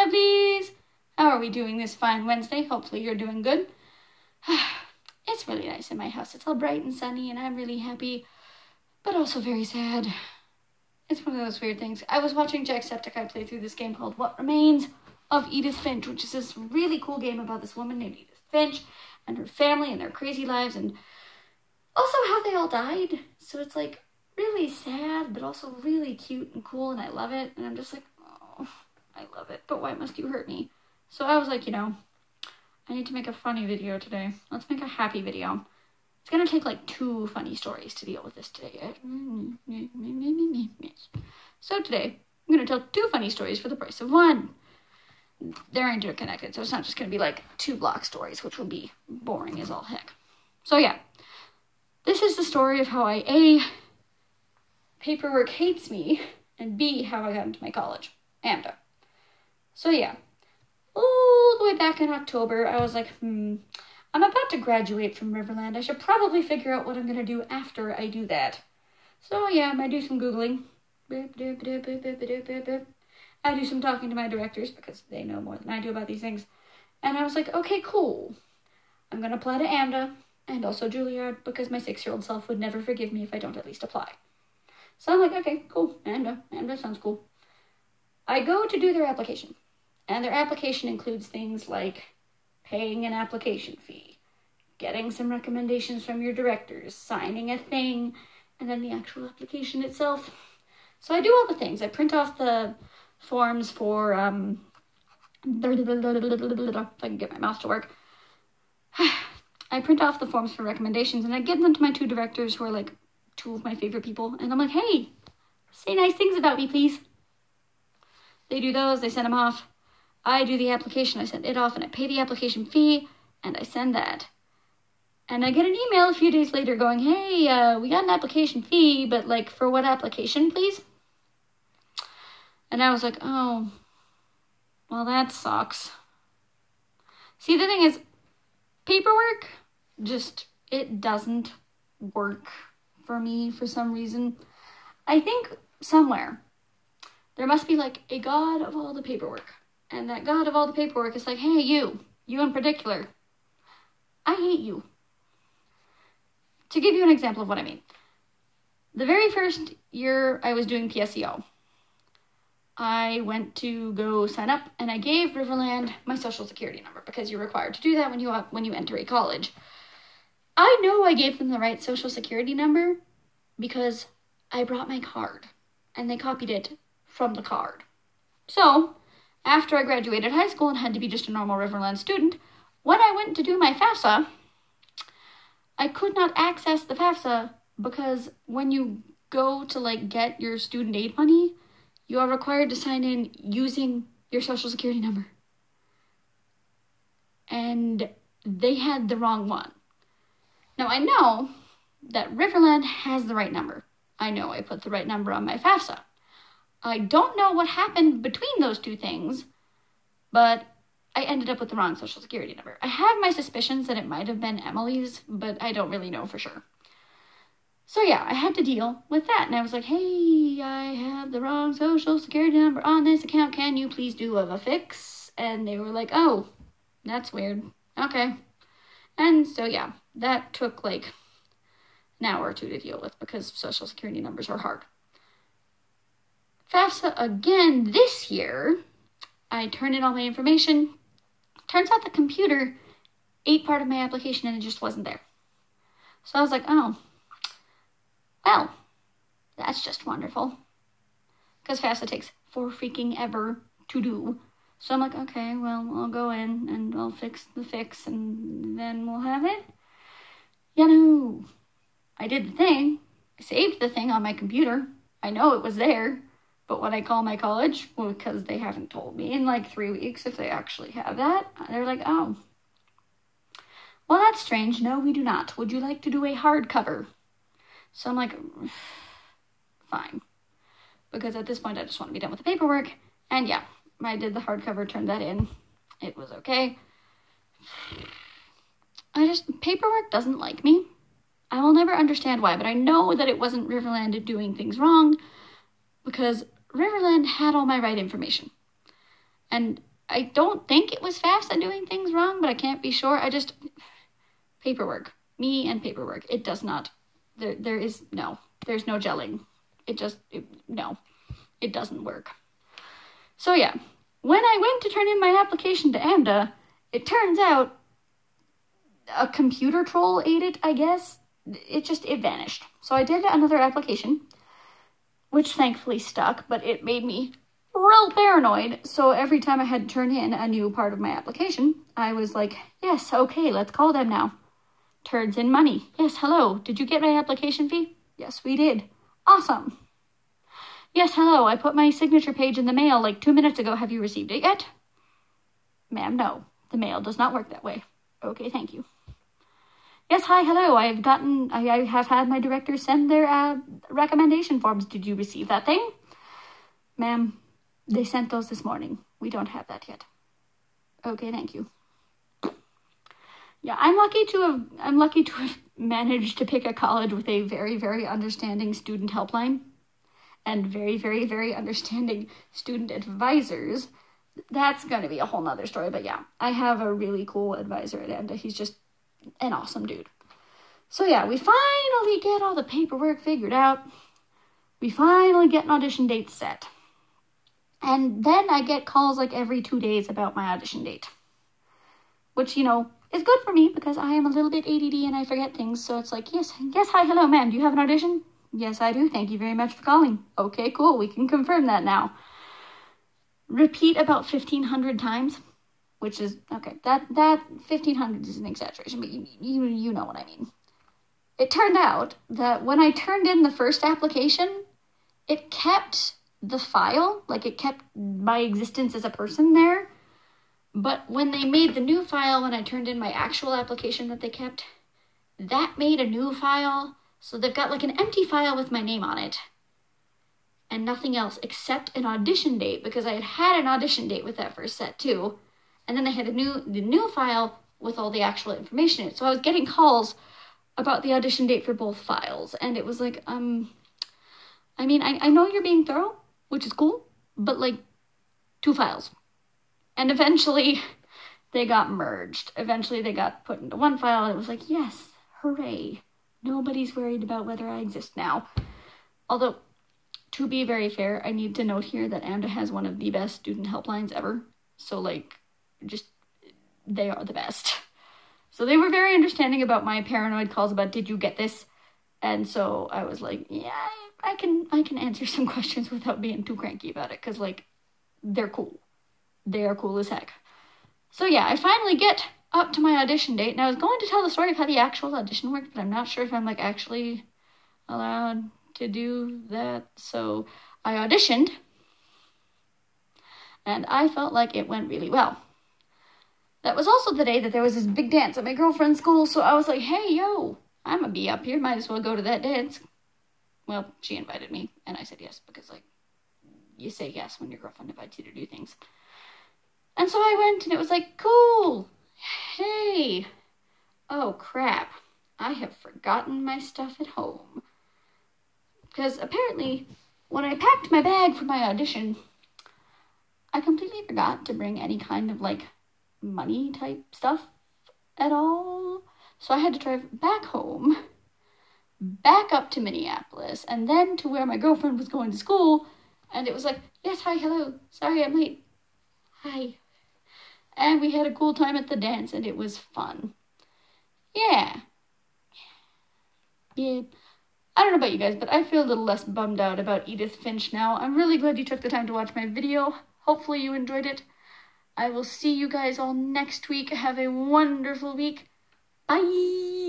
lovelies! How are we doing this fine Wednesday? Hopefully you're doing good. It's really nice in my house. It's all bright and sunny, and I'm really happy, but also very sad. It's one of those weird things. I was watching Jack Septiceye play through this game called What Remains of Edith Finch, which is this really cool game about this woman named Edith Finch and her family and their crazy lives, and also how they all died. So it's like really sad, but also really cute and cool, and I love it. And I'm just like, oh, I love it, but why must you hurt me? So I was like, I need to make a funny video today. Let's make a happy video. It's gonna take like 2 funny stories to deal with this today. So today, I'm gonna tell 2 funny stories for the price of 1. They're interconnected, so it's not just gonna be like 2 block stories, which will be boring as all heck. So yeah, this is the story of how A, paperwork hates me, and B, how I got into my college, AMDA. So yeah, all the way back in October, I was like, I'm about to graduate from Riverland. I should probably figure out what I'm going to do after I do that. So yeah, I might do some Googling. I do some talking to my directors because they know more than I do about these things. And I was like, okay, cool. I'm going to apply to AMDA and also Juilliard because my 6-year-old self would never forgive me if I don't at least apply. So I'm like, okay, cool. AMDA sounds cool. I go to do their application. And their application includes things like paying an application fee, getting some recommendations from your directors, signing a thing, and then the actual application itself. So I do all the things. I print off the forms for, if I can get my mouse to work. I print off the forms for recommendations, and I give them to my 2 directors who are like 2 of my favorite people. And I'm like, hey, say nice things about me, please. They do those, they send them off. I do the application, I send it off, and I pay the application fee, and I send that. And I get an email a few days later going, hey, we got an application fee, but like, for what application, please? And I was like, oh, well, that sucks. See, the thing is, paperwork, it doesn't work for me for some reason. I think somewhere, there must be like a god of all the paperwork. And that god of all the paperwork is like, hey, you in particular, I hate you. To give you an example of what I mean, the very first year I was doing PSEO, I went to go sign up, and I gave Riverland my social security number because you're required to do that when you enter a college. I know I gave them the right social security number because I brought my card, and they copied it from the card. So after I graduated high school and had to be just a normal Riverland student, when I went to do my FAFSA, I could not access the FAFSA because when you go to like get your student aid money, you are required to sign in using your social security number. And they had the wrong one. Now I know that Riverland has the right number. I know I put the right number on my FAFSA. I don't know what happened between those 2 things, but I ended up with the wrong social security number. I have my suspicions that it might have been Emily's, but I don't really know for sure. So yeah, I had to deal with that, and I was like, hey, I have the wrong social security number on this account. Can you please do a fix? And they were like, oh, that's weird. Okay. And so yeah, that took like an hour or 2 to deal with because social security numbers are hard. FAFSA again this year, I turned in all my information. Turns out the computer ate part of my application and it just wasn't there. So I was like, oh, well, that's just wonderful. Because FAFSA takes for freaking ever to do. So I'm like, okay, well, I'll go in and I'll fix the fix and then we'll have it. You know, I did the thing. I saved the thing on my computer. I know it was there. But when I call my college, well, because they haven't told me in like 3 weeks if they actually have that, they're like, oh, well, that's strange. No, we do not. Would you like to do a hardcover? So I'm like, fine. Because at this point, I just want to be done with the paperwork. And yeah, I did the hardcover, turned that in. It was okay. Paperwork doesn't like me. I will never understand why, but I know that it wasn't Riverland doing things wrong because Riverland had all my right information. And I don't think it was FAFSA doing things wrong, but I can't be sure. Paperwork. Me and paperwork. It does not. There's no gelling. No. It doesn't work. So yeah, when I went to turn in my application to AMDA, it turns out a computer troll ate it, I guess. It vanished. So I did another application, which thankfully stuck, but it made me real paranoid. So every time I had to turn in a new part of my application, I was like, yes, okay, let's call them now. Turns in money. Yes, hello. Did you get my application fee? Yes, we did. Awesome. Yes, hello. I put my signature page in the mail like 2 minutes ago. Have you received it yet? Ma'am, no. The mail does not work that way. Okay, thank you. Yes, hi, hello. I have had my director send their recommendation forms. Did you receive that thing? Ma'am, they sent those this morning. We don't have that yet. Okay, thank you. Yeah, I'm lucky to have managed to pick a college with a very, very understanding student helpline and very, very, very understanding student advisors. That's going to be a whole nother story, but yeah, I have a really cool advisor at AMDA. He's just an awesome dude. So yeah, we finally get all the paperwork figured out. We finally get an audition date set. And then I get calls like every 2 days about my audition date. Which, you know, is good for me because I am a little bit ADD and I forget things. So it's like, yes, hi, hello, ma'am. Do you have an audition? Yes, I do. Thank you very much for calling. Okay, cool. We can confirm that now. Repeat about 1,500 times, which is, okay, that 1,500 is an exaggeration, but you know what I mean. It turned out that when I turned in the first application, it kept the file, like it kept my existence as a person there. But when they made the new file, when I turned in my actual application that they kept, that made a new file. So they've got like an empty file with my name on it and nothing else except an audition date, because I had an audition date with that first set too. And then they had the new file with all the actual information in it. So I was getting calls about the audition date for both files. And it was like, I mean, I know you're being thorough, which is cool, but like 2 files. And eventually they got merged. Eventually they got put into one file and it was like, yes, hooray. Nobody's worried about whether I exist now. Although, to be very fair, I need to note here that AMDA has one of the best student helplines ever. So like, just, they are the best. So they were very understanding about my paranoid calls about, did you get this? And so I was like, yeah, I can answer some questions without being too cranky about it. Cause like, they're cool. They are cool as heck. So yeah, I finally get up to my audition date, and I was going to tell the story of how the actual audition worked, but I'm not sure if I'm like actually allowed to do that. So I auditioned, and I felt like it went really well. That was also the day that there was this big dance at my girlfriend's school, so I was like, hey, yo, I'm gonna be up here, might as well go to that dance. Well, she invited me, and I said yes, because like, you say yes when your girlfriend invites you to do things. And so I went, and it was like, cool, hey, oh crap, I have forgotten my stuff at home. Because apparently, when I packed my bag for my audition, I completely forgot to bring any kind of like money type stuff at all. So I had to drive back home, back up to Minneapolis, and then to where my girlfriend was going to school. And it was like, yes, hi, hello, sorry I'm late. Hi. And we had a cool time at the dance, and it was fun. Yeah. I don't know about you guys, but I feel a little less bummed out about Edith Finch now. I'm really glad you took the time to watch my video. Hopefully you enjoyed it. I will see you guys all next week. Have a wonderful week. Bye!